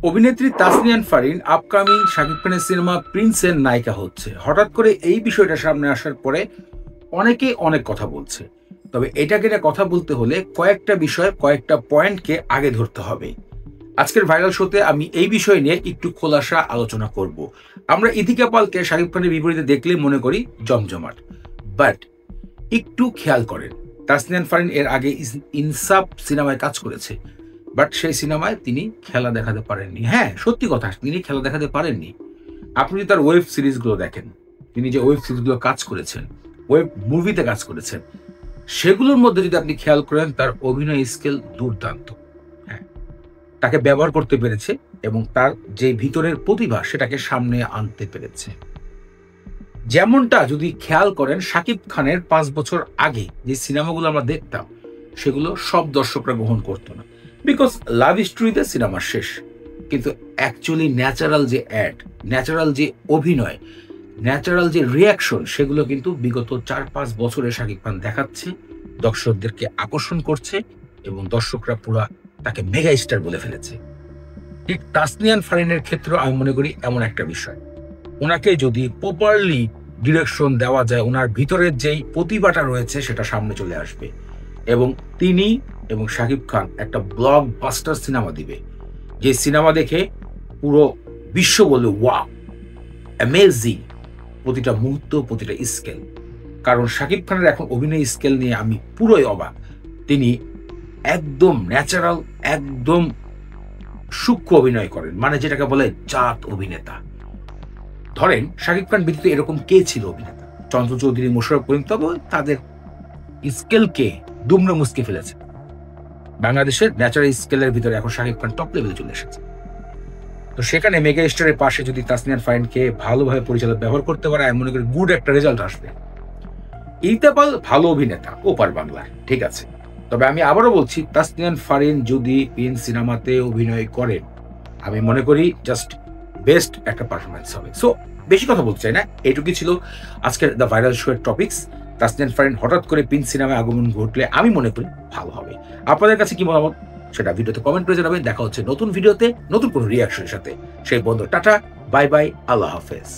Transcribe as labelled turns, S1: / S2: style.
S1: অভিনেত্রী তাসনিয়া ফারিন আপকামিং শাকিব খানের সিনেমা প্রিন্সের নায়িকা হচ্ছে। হঠাৎ করে এই বিষয়টা সামনে আসার পরে অনেকে অনেক কথা বলছে। তবে এটাকে নিয়ে কথা বলতে হলে কয়েকটা বিষয়, কয়েকটা পয়েন্টকে আগে ধরতে হবে। আজকের ভাইরাল শোতে আমি এই বিষয় নিয়ে একটু খোলাসা আলোচনা করব। আমরা ইথিকা পালকে শাকিব খানের বিপরীতে দেখলে মনে করি জমজমাট, বাট একটু খেয়াল করেন, তাসনিয়া ফারিন এর আগে ইনসাফ সিনেমায় কাজ করেছে, বাট সেই সিনেমায় তিনি খেলা দেখাতে পারেননি। হ্যাঁ, সত্যি কথা, তিনি খেলা দেখাতে পারেননি। আপনি যদি তার ওয়েব সিরিজগুলো দেখেন, তিনি যে ওয়েব সিরিজগুলো কাজ করেছেন, ওয়েব মুভিতে কাজ করেছেন, সেগুলোর মধ্যে যদি আপনি খেয়াল করেন, তার অভিনয় স্কিল দুর্দান্ত। হ্যাঁ, তাকে ব্যবহার করতে পেরেছে এবং তার যে ভিতরের প্রতিভা সেটাকে সামনে আনতে পেরেছে। যেমনটা যদি খেয়াল করেন, শাকিব খানের 5 বছর আগে যে সিনেমাগুলো আমরা দেখতাম, সেগুলো সব দর্শকরা গ্রহণ করতো না, বিকজ লাভ স্টোরিতে সিনেমা শেষ। কিন্তু অ্যাকচুয়ালি ন্যাচারাল যে অ্যাড, ন্যাচারাল যে অভিনয়, ন্যাচারাল যে রিয়াকশন, সেগুলো কিন্তু বিগত 4-5 বছরে শাকিব খান দেখাচ্ছে, দর্শকদেরকে আকর্ষণ করছে এবং দর্শকরা পুরা তাকে মেগা স্টার বলে ফেলেছে। ঠিক তাসনিয়া ফারিনের ক্ষেত্রে আমি মনে করি এমন একটা বিষয়, ওনাকে যদি প্রপারলি ডিরেকশন দেওয়া যায়, ওনার ভিতরের যেই প্রতিভাটা রয়েছে সেটা সামনে চলে আসবে এবং তিনি এবং শাকিব খান একটা ব্লকবাস্টার সিনেমা দিবে, যে সিনেমা দেখে পুরো বিশ্ব বলবে ওয়াও, অ্যামেজিং, প্রতিটা মুহূর্ত, প্রতিটা স্কেল। কারণ শাকিব খানের এখন অভিনয় স্কেল নিয়ে আমি পুরোই অবাক। তিনি একদম ন্যাচারাল, একদম সূক্ষ্ম অভিনয় করেন, মানে যেটাকে বলে জাত অভিনেতা। ধরেন শাকিব খান ব্যতীত এরকম কে ছিল অভিনেতা? চন্দ্র চৌধুরী, মোশাররফ করিম, তবে তাদের স্কেলকে দুমড়ে মুচকে ফেলেছে। বাংলাদেশের ন্যাচারাল স্কেলের ভিতরে এখন শাকিব খান টপ লেভেলে চলে এসেছে। তো সেখানে মেগা স্টারের পাশে যদি তাসনিয়া ফারিনকে ভালোভাবে পরিচালক ব্যবহার করতে পারে, আমি মনে করি গুড একটা রেজাল্ট আসবে। ইলতেপাল ভালো অভিনেতা, ওপার বাংলার, ঠিক আছে। তবে আমি আবারও বলছি, তাসনিয়া ফারিন যদি প্রিন্স সিনেমাতে অভিনয় করেন, আমি মনে করি জাস্ট বেস্ট একটা পারফরমেন্স হবে। সো বেশি কথা বলতে চাই না, এইটুকুই ছিল আজকের দ্য ভাইরাল শো এর টপিকস। তাসনিয়া ফারিন হঠাৎ করে প্রিন্স সিনেমায় আগমন ঘটলে আমি মনে করি ভালো হবে। আপনাদের কাছে কি মতামত সেটা ভিডিওতে কমেন্ট করে জানাবেন। দেখা হচ্ছে নতুন ভিডিওতে নতুন কোনো রিয়াকশনের সাথে। সেই বন্ধু, টাটা, বাই বাই, আল্লাহ হাফেজ।